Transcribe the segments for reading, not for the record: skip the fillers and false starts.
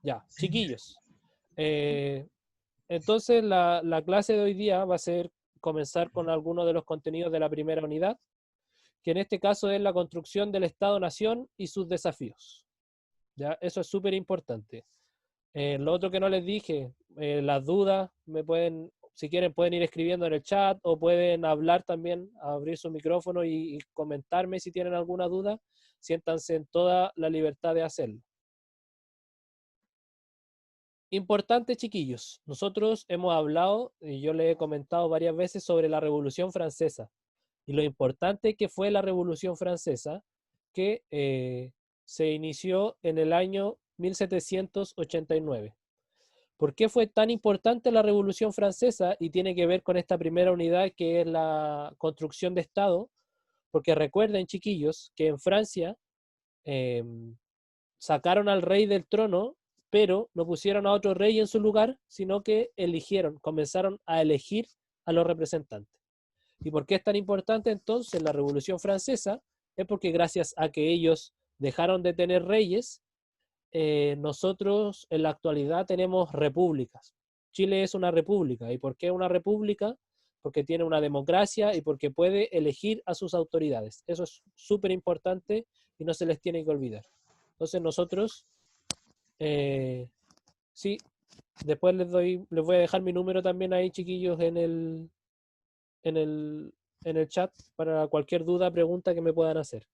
Ya, chiquillos. eh, entonces la clase de hoy día va a ser comenzar con algunos de los contenidos de la primera unidad, que en este caso es la construcción del Estado-Nación y sus desafíos. ¿Ya? Eso es súper importante. Lo otro que no les dije, las dudas, me pueden, si quieren, pueden ir escribiendo en el chat o pueden hablar también, abrir su micrófono y comentarme si tienen alguna duda. Siéntanse en toda la libertad de hacerlo. Importante, chiquillos. Nosotros hemos hablado, y yo les he comentado varias veces sobre la Revolución Francesa y lo importante que fue la Revolución Francesa, que se inició en el año 1789. ¿Por qué fue tan importante la Revolución Francesa? Y tiene que ver con esta primera unidad que es la construcción de Estado, porque recuerden, chiquillos, que en Francia eh, sacaron al rey del trono, pero no pusieron a otro rey en su lugar, sino que eligieron, comenzaron a elegir a los representantes. ¿Y por qué es tan importante entonces la Revolución Francesa? Es porque gracias a que ellos dejaron de tener reyes, nosotros en la actualidad tenemos repúblicas. Chile es una república. ¿Y por qué una república? Porque tiene una democracia y porque puede elegir a sus autoridades. Eso es súper importante y no se les tiene que olvidar. Entonces nosotros, eh, sí, después les voy a dejar mi número también ahí, chiquillos, en el, en el chat para cualquier duda, pregunta que me puedan hacer.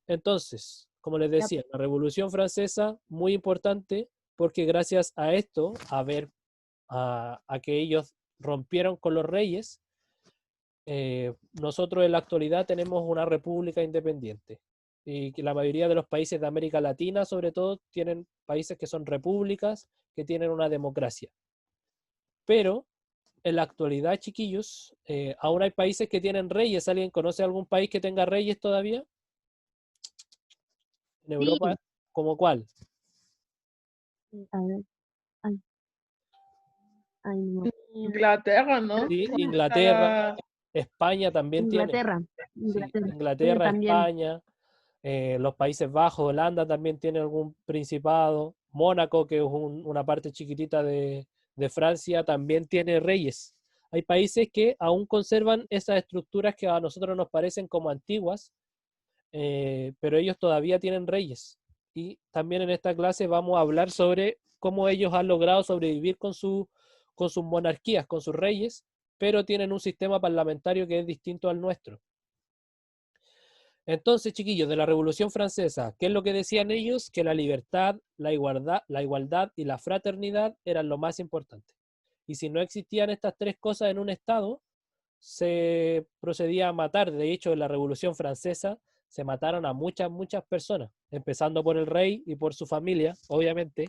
Entonces, como les Ya, decía, la Revolución Francesa, muy importante, porque gracias a esto, a que ellos rompieron con los reyes, nosotros en la actualidad tenemos una república independiente. Y que la mayoría de los países de América Latina, sobre todo, tienen países que son repúblicas, que tienen una democracia. Pero en la actualidad, chiquillos, aún hay países que tienen reyes. ¿Alguien conoce algún país que tenga reyes todavía? En sí, Europa, ¿como cuál? a ver, ay, ay, no. Inglaterra, ¿no? Sí, Porque está Inglaterra, la... España también tiene. Inglaterra, Sí, Inglaterra, sí, Inglaterra, también. España, los Países Bajos, Holanda también tiene algún principado. Mónaco, que es una parte chiquitita de Francia, también tiene reyes. Hay países que aún conservan esas estructuras que a nosotros nos parecen como antiguas, pero ellos todavía tienen reyes. Y también en esta clase vamos a hablar sobre cómo ellos han logrado sobrevivir con sus monarquías, con sus reyes, pero tienen un sistema parlamentario que es distinto al nuestro. Entonces, chiquillos, de la Revolución Francesa, ¿qué es lo que decían ellos? Que la libertad, la igualdad y la fraternidad eran lo más importante. Y si no existían estas tres cosas en un Estado, se procedía a matar. De hecho, en la Revolución Francesa se mataron a muchas, muchas personas, empezando por el rey y por su familia, obviamente.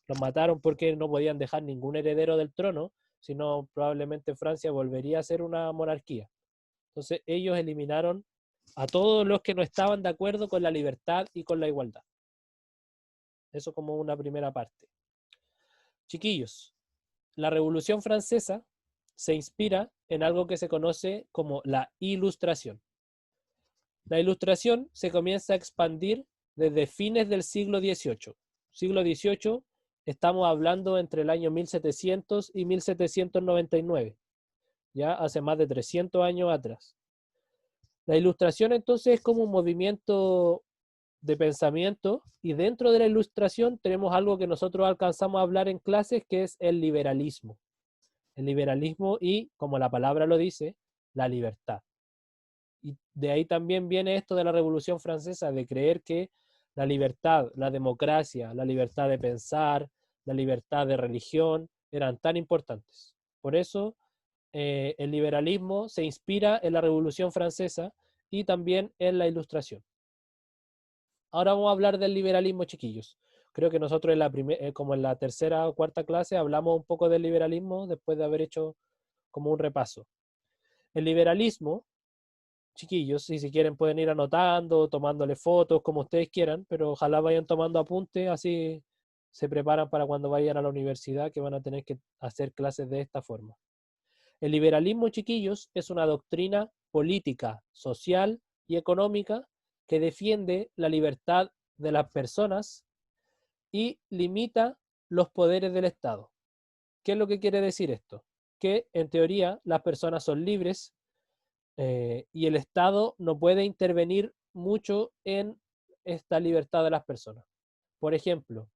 Los mataron porque no podían dejar ningún heredero del trono, sino probablemente Francia volvería a ser una monarquía. Entonces ellos eliminaron a todos los que no estaban de acuerdo con la libertad y con la igualdad. Eso como una primera parte. Chiquillos, la Revolución Francesa se inspira en algo que se conoce como la Ilustración. La Ilustración se comienza a expandir desde fines del siglo XVIII. Siglo XVIII, estamos hablando entre el año 1700 y 1799, ya hace más de 300 años atrás. La Ilustración entonces es como un movimiento de pensamiento y dentro de la Ilustración tenemos algo que nosotros alcanzamos a hablar en clases que es el liberalismo. El liberalismo y, como la palabra lo dice, la libertad. Y de ahí también viene esto de la Revolución Francesa, de creer que la libertad, la democracia, la libertad de pensar, la libertad de religión eran tan importantes. Por eso el liberalismo se inspira en la Revolución Francesa y también en la Ilustración. Ahora vamos a hablar del liberalismo, chiquillos. Creo que nosotros como en la tercera o cuarta clase hablamos un poco del liberalismo después de haber hecho como un repaso. El liberalismo, chiquillos, y si quieren pueden ir anotando, tomándole fotos, como ustedes quieran, pero ojalá vayan tomando apuntes, así se preparan para cuando vayan a la universidad que van a tener que hacer clases de esta forma. El liberalismo, chiquillos, es una doctrina política, social y económica que defiende la libertad de las personas y limita los poderes del Estado. ¿Qué es lo que quiere decir esto? Que en teoría las personas son libres y el Estado no puede intervenir mucho en esta libertad de las personas. Por ejemplo,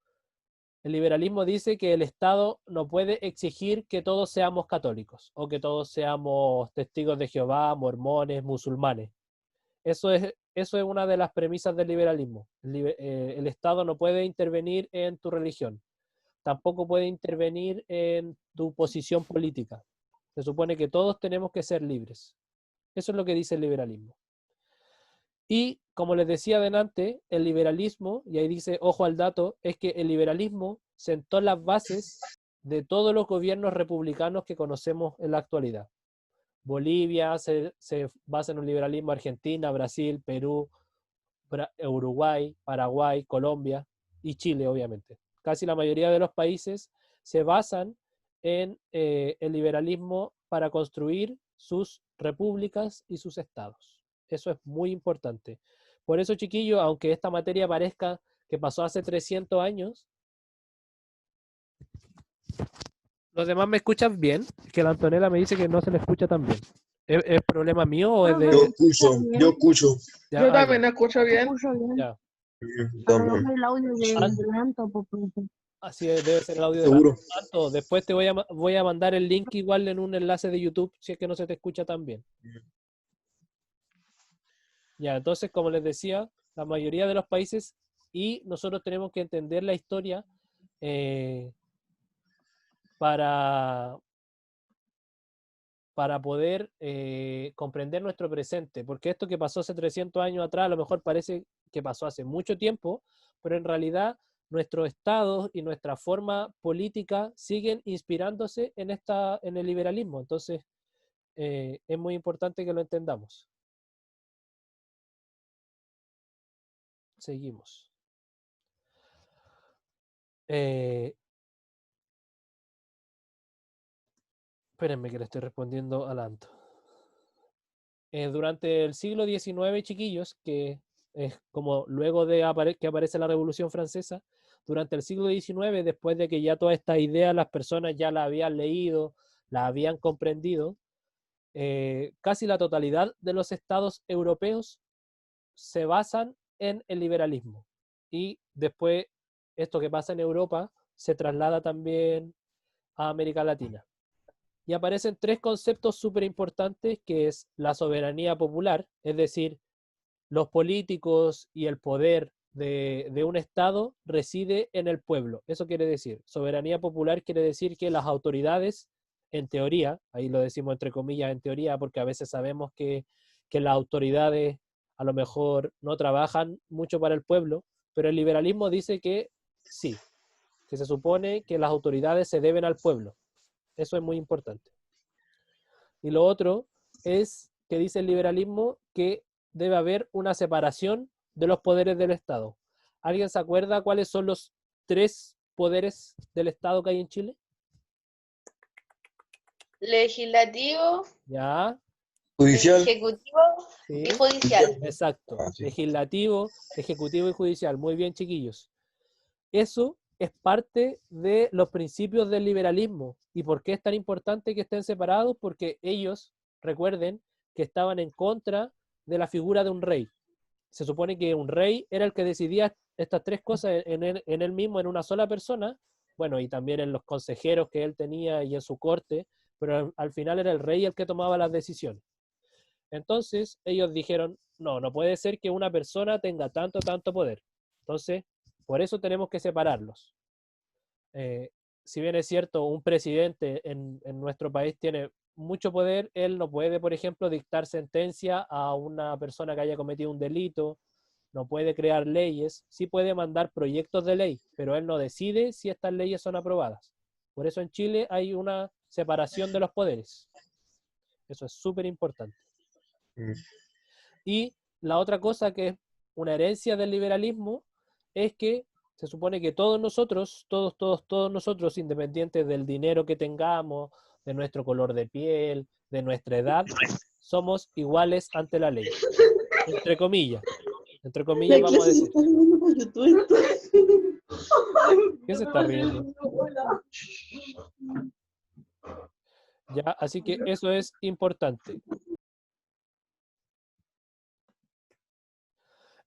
el liberalismo dice que el Estado no puede exigir que todos seamos católicos o que todos seamos testigos de Jehová, mormones, musulmanes. Eso es una de las premisas del liberalismo. El Estado no puede intervenir en tu religión. Tampoco puede intervenir en tu posición política. Se supone que todos tenemos que ser libres. Eso es lo que dice el liberalismo. Y como les decía adelante, el liberalismo, y ahí dice, ojo al dato, es que el liberalismo sentó las bases de todos los gobiernos republicanos que conocemos en la actualidad. Bolivia se basa en un liberalismo, Argentina, Brasil, Perú, Uruguay, Paraguay, Colombia y Chile, obviamente. Casi la mayoría de los países se basan en el liberalismo para construir sus repúblicas y sus estados. Eso es muy importante. Por eso, chiquillos, aunque esta materia parezca que pasó hace 300 años, ¿los demás me escuchan bien? Que la Antonella me dice que no se le escucha tan bien. ¿Es problema mío o es de...? Yo escucho. Ya, Yo ya. también escucho bien. Escucho bien. Ya. A lo mejor el audio de Anto, pues, Así debe ser el audio de Seguro. Anto. Después te voy a mandar el link igual en un enlace de YouTube si es que no se te escucha tan bien. Ya, entonces, como les decía, la mayoría de los países y nosotros tenemos que entender la historia para poder comprender nuestro presente, porque esto que pasó hace 300 años atrás a lo mejor parece que pasó hace mucho tiempo, pero en realidad nuestros estados y nuestra forma política siguen inspirándose en el liberalismo, entonces es muy importante que lo entendamos. Seguimos. Espérenme que le estoy respondiendo al Anto. Durante el siglo XIX, chiquillos, que es como luego de que aparece la Revolución Francesa, durante el siglo XIX, después de que ya toda esta idea las personas ya la habían leído, la habían comprendido, casi la totalidad de los estados europeos se basan en el liberalismo. Y después, esto que pasa en Europa se traslada también a América Latina. Y aparecen tres conceptos súper importantes, que es la soberanía popular, es decir, los políticos y el poder de un Estado reside en el pueblo. Eso quiere decir, soberanía popular quiere decir que las autoridades, en teoría, ahí lo decimos entre comillas en teoría, porque a veces sabemos que las autoridades a lo mejor no trabajan mucho para el pueblo, pero el liberalismo dice que sí, que se supone que las autoridades se deben al pueblo. Eso es muy importante. Y lo otro es que dice el liberalismo que debe haber una separación de los poderes del Estado. ¿Alguien se acuerda cuáles son los tres poderes del Estado que hay en Chile? Legislativo, Ya, Judicial. ejecutivo sí, y judicial. exacto. Ah, sí. Legislativo, ejecutivo y judicial. Muy bien, chiquillos. Eso es parte de los principios del liberalismo. ¿Y por qué es tan importante que estén separados? Porque ellos, recuerden, que estaban en contra de la figura de un rey. Se supone que un rey era el que decidía estas tres cosas en él mismo, en una sola persona, bueno, y también en los consejeros que él tenía y en su corte, pero al final era el rey el que tomaba las decisiones. Entonces ellos dijeron, no puede ser que una persona tenga tanto poder. Entonces, por eso tenemos que separarlos. Si bien es cierto, un presidente en nuestro país tiene mucho poder, él no puede, por ejemplo, dictar sentencia a una persona que haya cometido un delito, no puede crear leyes, sí puede mandar proyectos de ley, pero él no decide si estas leyes son aprobadas. Por eso en Chile hay una separación de los poderes. Eso es súper importante. Y la otra cosa que es una herencia del liberalismo es que se supone que todos nosotros, todos nosotros, independientes del dinero que tengamos, de nuestro color de piel, de nuestra edad, somos iguales ante la ley. Entre comillas. Entre comillas vamos a decir. ¿Qué se está riendo? Ya, así que eso es importante.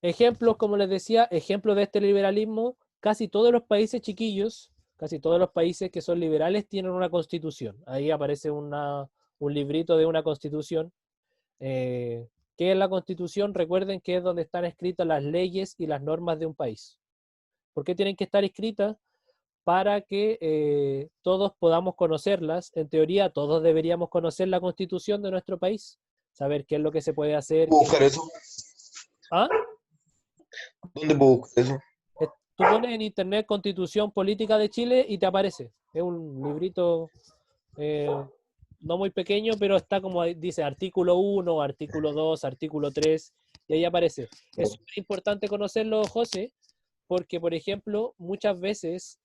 Ejemplos, como les decía, ejemplos de este liberalismo, casi todos los países chiquillos, casi todos los países que son liberales tienen una constitución. Ahí aparece un librito de una constitución. ¿Qué es la constitución? Recuerden que es donde están escritas las leyes y las normas de un país. ¿Por qué tienen que estar escritas? Para que todos podamos conocerlas. En teoría, todos deberíamos conocer la constitución de nuestro país, saber qué es lo que se puede hacer. ¿Puedo buscar eso? ¿Ah? ¿Dónde puedo buscar eso? Tú pones en internet Constitución Política de Chile y te aparece. Es un librito no muy pequeño, pero está como dice artículo 1, artículo 2, artículo 3, y ahí aparece. Es súper importante conocerlo, José, porque, por ejemplo, muchas veces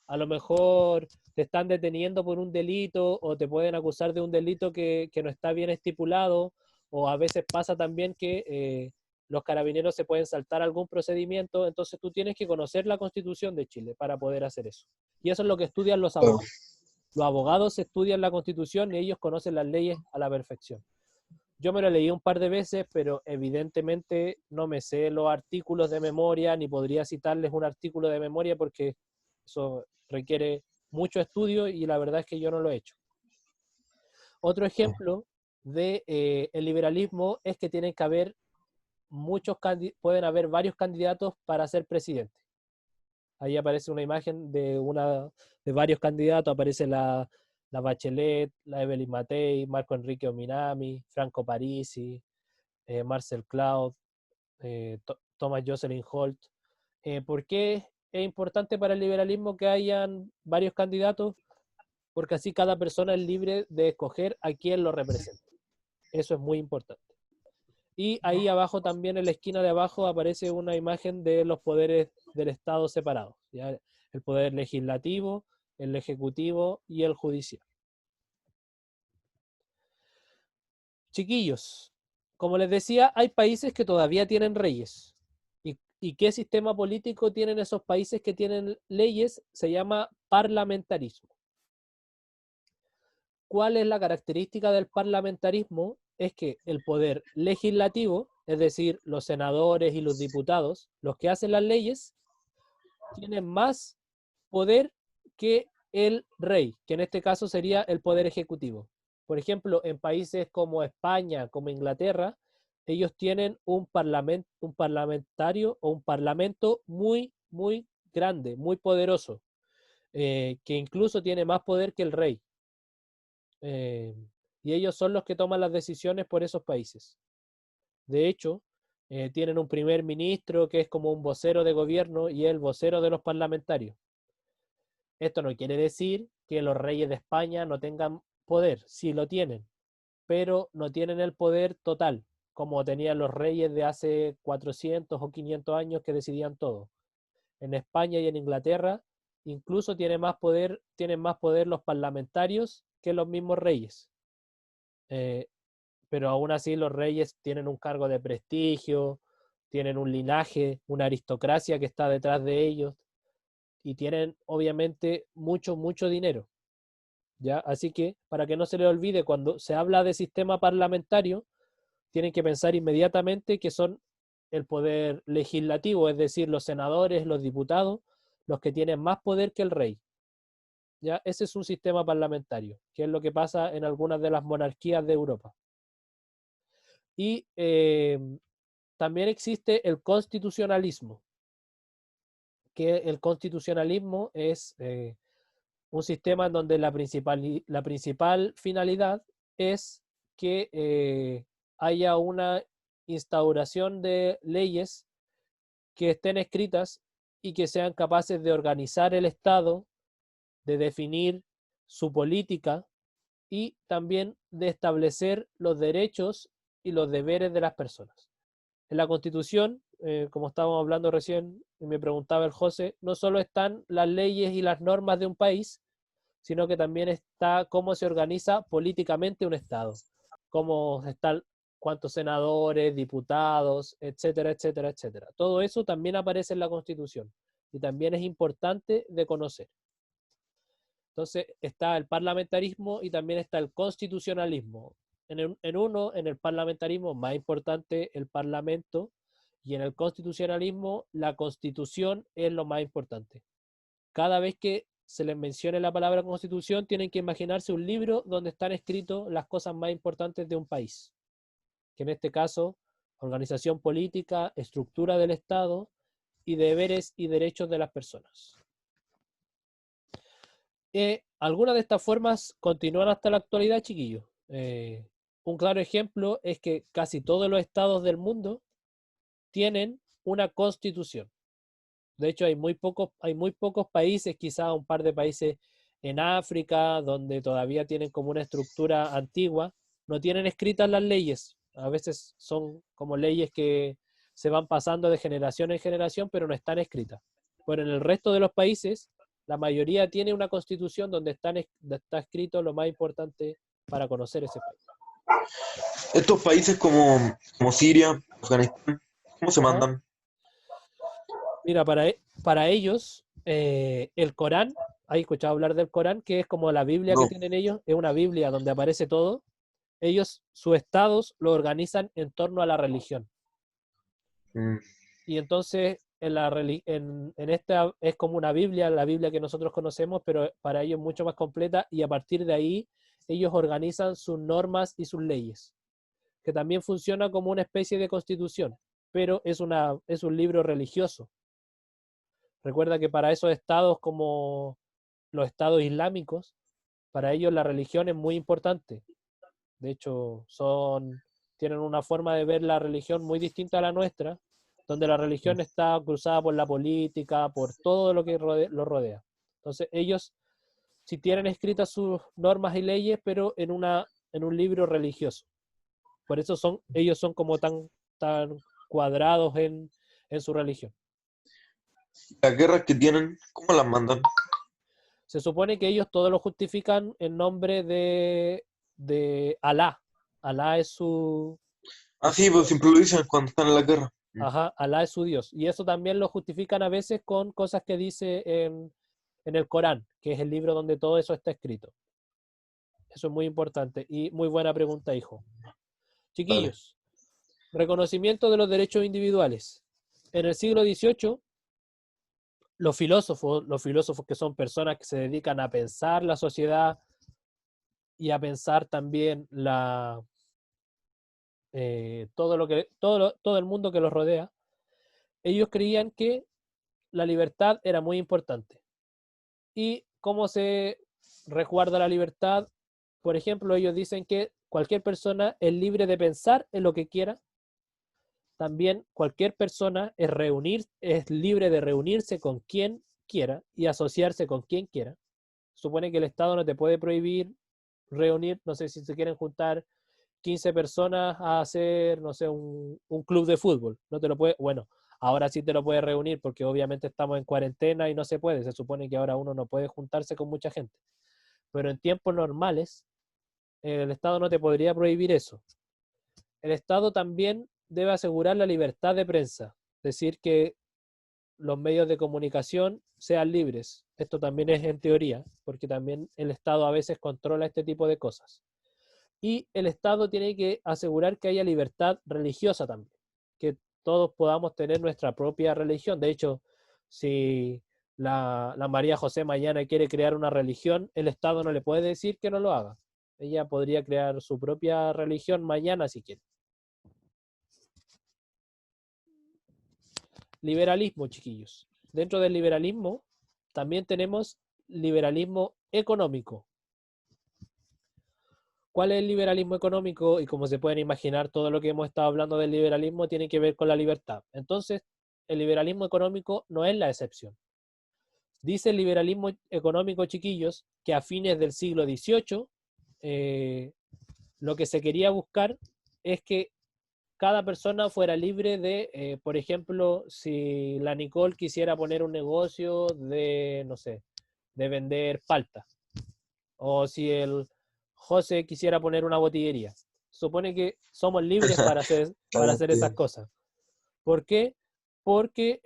a lo mejor te están deteniendo por un delito o te pueden acusar de un delito que no está bien estipulado, o a veces pasa también que los carabineros se pueden saltar algún procedimiento, entonces tú tienes que conocer la Constitución de Chile para poder hacer eso. Y eso es lo que estudian los abogados. Los abogados estudian la Constitución y ellos conocen las leyes a la perfección. Yo me lo leí un par de veces, pero evidentemente no me sé los artículos de memoria, ni podría citarles un artículo de memoria porque eso requiere mucho estudio y la verdad es que yo no lo he hecho. Otro ejemplo de el liberalismo es que tienen que haber pueden haber varios candidatos para ser presidente. Ahí aparece una imagen de varios candidatos, aparece la Bachelet, la Evelyn Matei, Marco Enrique Ominami, Franco Parisi, Marcel Cloud, Thomas Jocelyn Holt. ¿Por qué es importante para el liberalismo que hayan varios candidatos? Porque así cada persona es libre de escoger a quién lo representa. Eso es muy importante. Y ahí abajo también, en la esquina de abajo, aparece una imagen de los poderes del Estado separados. ¿Ya? El poder legislativo, el ejecutivo y el judicial. Chiquillos, como les decía, hay países que todavía tienen reyes. ¿Y qué sistema político tienen esos países que tienen leyes? Se llama parlamentarismo. ¿Cuál es la característica del parlamentarismo? Es que el poder legislativo, es decir, los senadores y los diputados, los que hacen las leyes, tienen más poder que el rey, que en este caso sería el poder ejecutivo. Por ejemplo, en países como España, como Inglaterra, ellos tienen un parlamentario o un parlamento muy, muy grande, muy poderoso, que incluso tiene más poder que el rey. Y ellos son los que toman las decisiones por esos países. De hecho, tienen un primer ministro que es como un vocero de gobierno y el vocero de los parlamentarios. Esto no quiere decir que los reyes de España no tengan poder, sí lo tienen, pero no tienen el poder total, como tenían los reyes de hace 400 o 500 años que decidían todo. En España y en Inglaterra incluso tienen más poder los parlamentarios que los mismos reyes. Pero aún así los reyes tienen un cargo de prestigio, tienen un linaje, una aristocracia que está detrás de ellos y tienen obviamente mucho, mucho dinero. ¿Ya? Así que para que no se les olvide, cuando se habla de sistema parlamentario, tienen que pensar inmediatamente que son el poder legislativo, es decir, los senadores, los diputados, los que tienen más poder que el rey. ¿Ya? Ese es un sistema parlamentario, que es lo que pasa en algunas de las monarquías de Europa. Y también existe el constitucionalismo, que el constitucionalismo es un sistema en donde la principal finalidad es que haya una instauración de leyes que estén escritas y que sean capaces de organizar el Estado, de definir su política y también de establecer los derechos y los deberes de las personas. En la Constitución, como estábamos hablando recién, y me preguntaba el José, no solo están las leyes y las normas de un país, sino que también está cómo se organiza políticamente un Estado, cómo están cuántos senadores, diputados, etcétera, etcétera, etcétera. Todo eso también aparece en la Constitución. y también es importante de conocer. Entonces está el parlamentarismo y también está el constitucionalismo. En el parlamentarismo más importante el parlamento, y en el constitucionalismo la constitución es lo más importante. Cada vez que se les mencione la palabra constitución, tienen que imaginarse un libro donde están escritas las cosas más importantes de un país, que en este caso, organización política, estructura del Estado y deberes y derechos de las personas. Algunas de estas formas continúan hasta la actualidad, chiquillos. Un claro ejemplo es que casi todos los estados del mundo tienen una constitución. De hecho, hay muy pocos países, quizás un par de países en África, donde todavía tienen como una estructura antigua, no tienen escritas las leyes. A veces son como leyes que se van pasando de generación en generación, pero no están escritas. Pero en el resto de los países, la mayoría tiene una constitución donde está escrito lo más importante para conocer ese país. Estos países como Siria, Afganistán, ¿cómo se Ajá. mandan? Mira, para ellos, el Corán, ¿has escuchado hablar del Corán? Que es como la Biblia No. que tienen ellos, es una Biblia donde aparece todo. Ellos, sus estados, lo organizan en torno a la religión. Mm, Y entonces, en esta es como una Biblia, la Biblia que nosotros conocemos, pero para ellos mucho más completa, y a partir de ahí, ellos organizan sus normas y sus leyes, que también funciona como una especie de constitución, pero es un libro religioso. Recuerda que para esos estados como los estados islámicos, para ellos la religión es muy importante. De hecho, tienen una forma de ver la religión muy distinta a la nuestra, donde la religión está cruzada por la política, por todo lo que lo rodea. Entonces, ellos sí tienen escritas sus normas y leyes, pero en un libro religioso. Por eso ellos son como tan cuadrados en su religión. Las guerras que tienen, ¿cómo las mandan? Se supone que ellos todo lo justifican en nombre de Alá. Alá es su... Ah, sí, pues siempre lo dicen cuando están en la guerra. Ajá, Alá es su Dios. Y eso también lo justifican a veces con cosas que dice en el Corán, que es el libro donde todo eso está escrito. Eso es muy importante. Y muy buena pregunta, hijo. Chiquillos, reconocimiento de los derechos individuales. En el siglo XVIII, los filósofos que son personas que se dedican a pensar la sociedad y a pensar también todo el mundo que los rodea, ellos creían que la libertad era muy importante. ¿Y cómo se resguarda la libertad? Por ejemplo, ellos dicen que cualquier persona es libre de pensar en lo que quiera. También cualquier persona es libre de reunirse con quien quiera y asociarse con quien quiera. Supone que el Estado no te puede prohibir reunir, no sé si se quieren juntar 15 personas a hacer, no sé, un club de fútbol. No te lo puede, bueno, ahora sí te lo puedes reunir porque obviamente estamos en cuarentena y no se puede. Se supone que ahora uno no puede juntarse con mucha gente. Pero en tiempos normales, el Estado no te podría prohibir eso. El Estado también debe asegurar la libertad de prensa, decir que los medios de comunicación sean libres. Esto también es en teoría, porque también el Estado a veces controla este tipo de cosas. Y el Estado tiene que asegurar que haya libertad religiosa también, que todos podamos tener nuestra propia religión. De hecho, si la María José mañana quiere crear una religión, el Estado no le puede decir que no lo haga. Ella podría crear su propia religión mañana si quiere. Liberalismo, chiquillos. Dentro del liberalismo también tenemos liberalismo económico. ¿Cuál es el liberalismo económico? Y como se pueden imaginar, todo lo que hemos estado hablando del liberalismo tiene que ver con la libertad. Entonces, el liberalismo económico no es la excepción. Dice el liberalismo económico, chiquillos, que a fines del siglo XVIII lo que se quería buscar es que cada persona fuera libre de, por ejemplo, si la Nicole quisiera poner un negocio de, no sé, de vender palta, o si el José quisiera poner una botillería. Supone que somos libres para hacer esas cosas. ¿Por qué? porque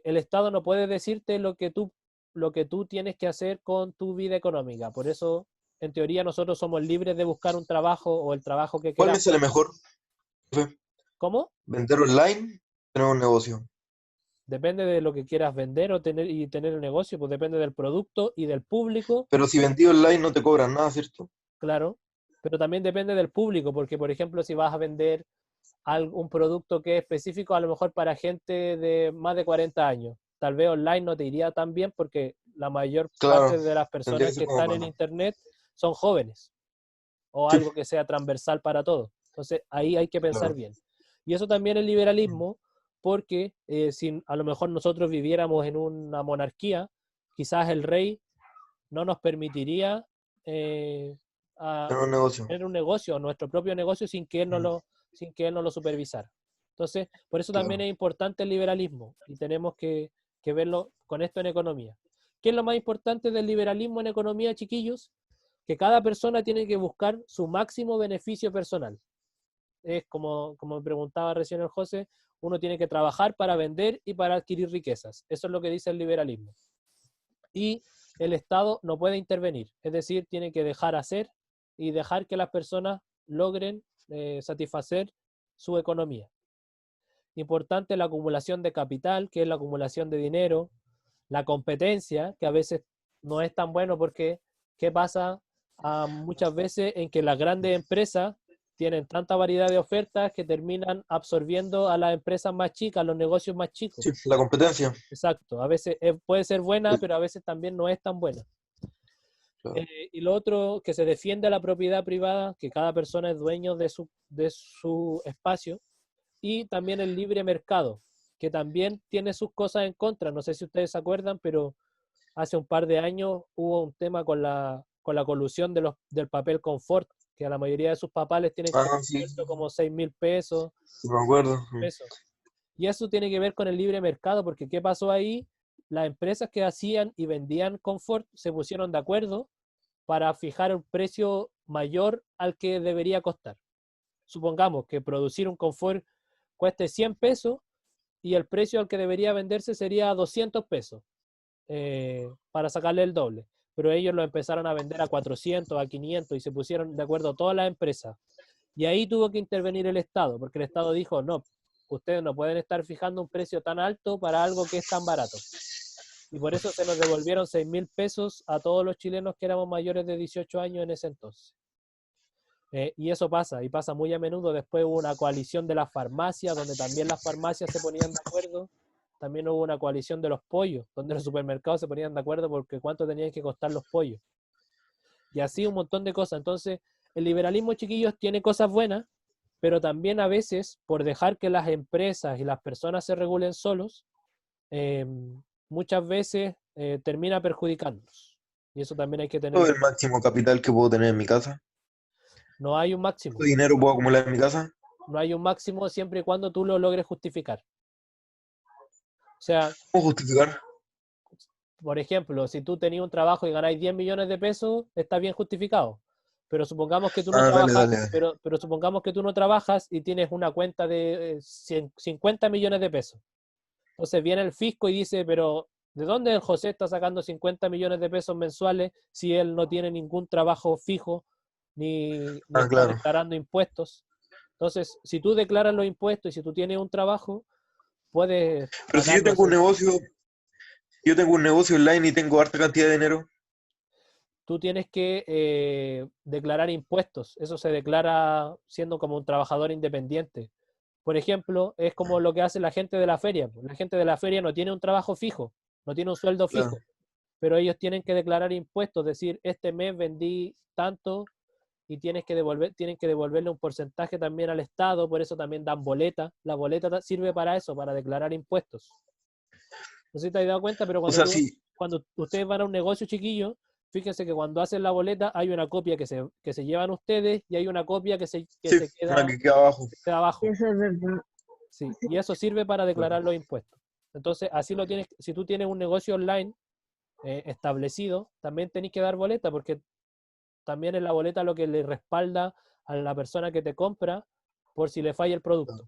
el Estado no puede decirte lo que tú tienes que hacer con tu vida económica. Por eso, en teoría, nosotros somos libres de buscar un trabajo o el trabajo que ¿Cuál me queramos. sale mejor, profe? ¿Cómo? ¿Vender online? ¿Tener un negocio? Depende de lo que quieras vender o tener un negocio, pues depende del producto y del público, Pero si vendí online no te cobran nada, ¿cierto? claro, pero también depende del público, porque por ejemplo, si vas a vender un producto que es específico a lo mejor para gente de más de 40 años, tal vez online no te iría tan bien porque la mayor Claro, parte de las tendría personas que ser que como están en para... internet son jóvenes o Sí, algo que sea transversal para todos. Entonces ahí hay que pensar claro. bien. Y eso también es liberalismo, porque si a lo mejor nosotros viviéramos en una monarquía, quizás el rey no nos permitiría a Tener un negocio. tener un negocio, nuestro propio negocio, sin que él no lo supervisara. Entonces, por eso también Claro. es importante el liberalismo y tenemos que verlo con esto en economía. ¿Qué es lo más importante del liberalismo en economía, chiquillos? Que cada persona tiene que buscar su máximo beneficio personal. Es como me preguntaba recién el José, uno tiene que trabajar para vender y para adquirir riquezas. Eso es lo que dice el liberalismo. Y el Estado no puede intervenir, es decir, tiene que dejar hacer y dejar que las personas logren satisfacer su economía. Importante la acumulación de capital, que es la acumulación de dinero, la competencia, que a veces no es tan bueno porque, ¿qué pasa? Muchas veces en que las grandes empresas tienen tanta variedad de ofertas que terminan absorbiendo a las empresas más chicas, los negocios más chicos. Sí, la competencia. Exacto, a veces puede ser buena, pero a veces también no es tan buena. Claro. Y lo otro, que se defiende la propiedad privada, que cada persona es dueño de su espacio, y también el libre mercado, que también tiene sus cosas en contra. No sé si ustedes se acuerdan, pero hace un par de años hubo un tema con la colusión del papel confort, que a la mayoría de sus papás les tienen Ah, sí, puesto como 6.000 pesos, sí me acuerdo. pesos. Y eso tiene que ver con el libre mercado, porque ¿qué pasó ahí? Las empresas que hacían y vendían confort se pusieron de acuerdo para fijar un precio mayor al que debería costar. Supongamos que producir un confort cueste 100 pesos y el precio al que debería venderse sería 200 pesos para sacarle el doble. Pero ellos lo empezaron a vender a 400, a 500 y se pusieron de acuerdo todas las empresas. Y ahí tuvo que intervenir el Estado, porque el Estado dijo, no, ustedes no pueden estar fijando un precio tan alto para algo que es tan barato. Y por eso se nos devolvieron 6.000 pesos a todos los chilenos que éramos mayores de 18 años en ese entonces. Y eso pasa, y pasa muy a menudo. Después hubo una coalición de las farmacias, donde también las farmacias se ponían de acuerdo. También hubo una coalición de los pollos, donde los supermercados se ponían de acuerdo porque cuánto tenían que costar los pollos. Y así un montón de cosas. Entonces, el liberalismo, chiquillos, tiene cosas buenas, pero también a veces, por dejar que las empresas y las personas se regulen solos, eh, muchas veces termina perjudicándonos. Y eso también hay que ¿Todo tenerlo el en cuenta. máximo capital que puedo tener en mi casa? No hay un ¿Cuánto máximo. dinero puedo acumular en mi casa? No hay un máximo siempre y cuando tú lo logres justificar. O sea, ¿Cómo justificar? por ejemplo, si tú tenías un trabajo y ganáis 10 millones de pesos, está bien justificado. Pero supongamos que tú no Ah, dale, trabajas, dale, dale. pero supongamos que tú no trabajas y tienes una cuenta de 50 millones de pesos. Entonces viene el fisco y dice, pero ¿de dónde el José está sacando 50 millones de pesos mensuales si él no tiene ningún trabajo fijo ni Ah, está claro. declarando impuestos? Entonces, si tú declaras los impuestos y si tú tienes un trabajo, puedes Pero si ganar, yo no tengo un sé, negocio, yo tengo un negocio online y tengo harta cantidad de dinero. tú tienes que declarar impuestos. Eso se declara siendo como un trabajador independiente. Por ejemplo, es como lo que hace la gente de la feria. La gente de la feria no tiene un trabajo fijo, no tiene un sueldo Claro. fijo, pero ellos tienen que declarar impuestos, decir, este mes vendí tanto y tienen que devolverle un porcentaje también al Estado, por eso también dan boleta. La boleta sirve para eso, para declarar impuestos. No sé si te has dado cuenta, pero O sea, sí, cuando ustedes van a un negocio chiquillo, fíjense que cuando hacen la boleta hay una copia que se llevan ustedes y hay una copia que sí, se una queda, que queda abajo. que queda abajo. Eso es verdad. Sí, y eso sirve para Claro. declarar los impuestos. Entonces, así lo tienes, si tú tienes un negocio online establecido, también tenés que dar boleta, porque también es la boleta lo que le respalda a la persona que te compra por si le falla el producto.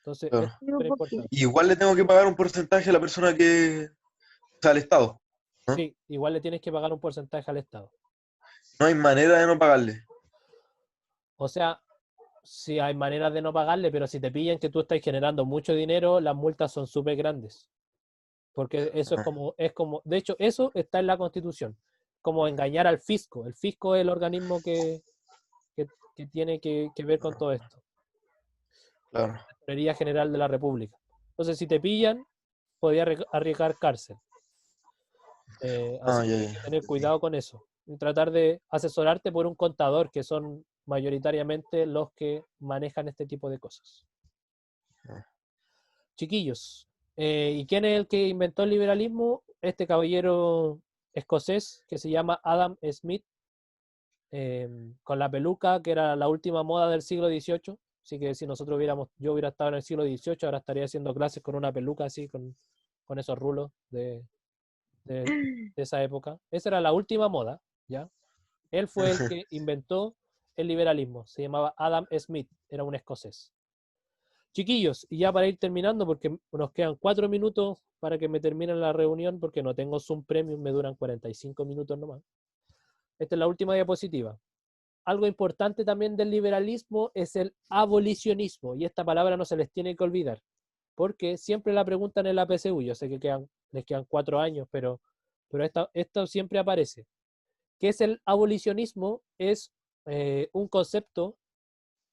Entonces, Claro. es súper importante. Igual le tengo que pagar un porcentaje a la persona que, o sea, al Estado. ¿No? Sí, igual le tienes que pagar un porcentaje al Estado. No hay manera de no pagarle. O sea, sí hay maneras de no pagarle, pero si te pillan que tú estás generando mucho dinero, las multas son súper grandes. Porque eso Ajá. de hecho, eso está en la Constitución, como engañar al fisco. El fisco es el organismo que tiene que ver con todo esto. Claro. La Tesorería General de la República. Entonces, si te pillan, podría arriesgar cárcel. Así Ah, que ya, hay que ya. tener cuidado con eso. Y tratar de asesorarte por un contador, que son mayoritariamente los que manejan este tipo de cosas. Ah. Chiquillos, ¿y quién es el que inventó el liberalismo? Este caballero escocés que se llama Adam Smith, con la peluca, que era la última moda del siglo XVIII. Así que si yo hubiera estado en el siglo XVIII, ahora estaría haciendo clases con una peluca así, con esos rulos de esa época. Esa era la última moda, ¿ya? Él fue el que inventó el liberalismo. Se llamaba Adam Smith, era un escocés. Chiquillos, y ya para ir terminando, porque nos quedan 4 minutos para que me termine la reunión, porque no tengo Zoom Premium, me duran 45 minutos nomás. Esta es la última diapositiva. Algo importante también del liberalismo es el abolicionismo, y esta palabra no se les tiene que olvidar, porque siempre la preguntan en la PSU. Yo sé que les quedan 4 años, pero esto siempre aparece. ¿Qué es el abolicionismo? Es un concepto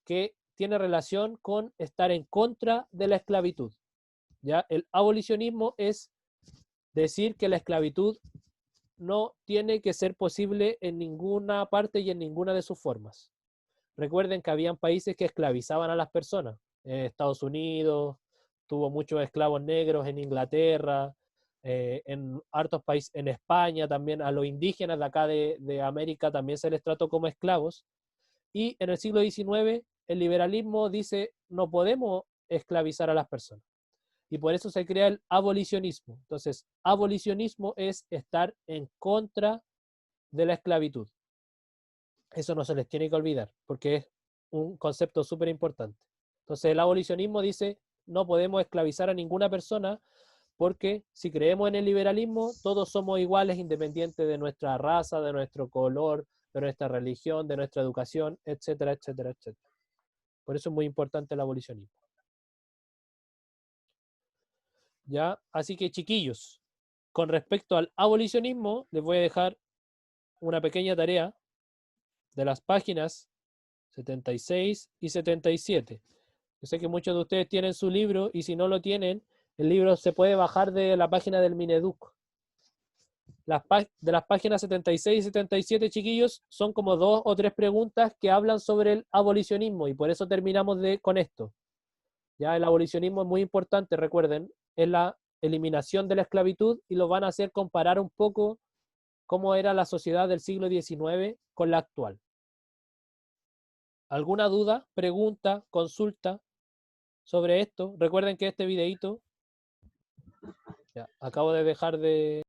que tiene relación con estar en contra de la esclavitud. ¿Ya? El abolicionismo es decir que la esclavitud no tiene que ser posible en ninguna parte y en ninguna de sus formas. Recuerden que habían países que esclavizaban a las personas. Estados Unidos tuvo muchos esclavos negros, en Inglaterra, en hartos países, en España también, a los indígenas de acá de América también se les trató como esclavos. Y en el siglo XIX el liberalismo dice no podemos esclavizar a las personas. Y por eso se crea el abolicionismo. Entonces, abolicionismo es estar en contra de la esclavitud. Eso no se les tiene que olvidar, porque es un concepto súper importante. Entonces, el abolicionismo dice no podemos esclavizar a ninguna persona, porque si creemos en el liberalismo, todos somos iguales independiente de nuestra raza, de nuestro color, de nuestra religión, de nuestra educación, etcétera, etcétera, etcétera. Por eso es muy importante el abolicionismo. ¿Ya? Así que, chiquillos, con respecto al abolicionismo, les voy a dejar una pequeña tarea de las páginas 76 y 77. Yo sé que muchos de ustedes tienen su libro, y si no lo tienen, el libro se puede bajar de la página del Mineduc. De las páginas 76 y 77, chiquillos, son como 2 o 3 preguntas que hablan sobre el abolicionismo, y por eso terminamos con esto. Ya el abolicionismo es muy importante, recuerden, es la eliminación de la esclavitud, y lo van a hacer comparar un poco cómo era la sociedad del siglo XIX con la actual. ¿Alguna duda, pregunta, consulta sobre esto? Recuerden que este videito, ya, acabo de dejar de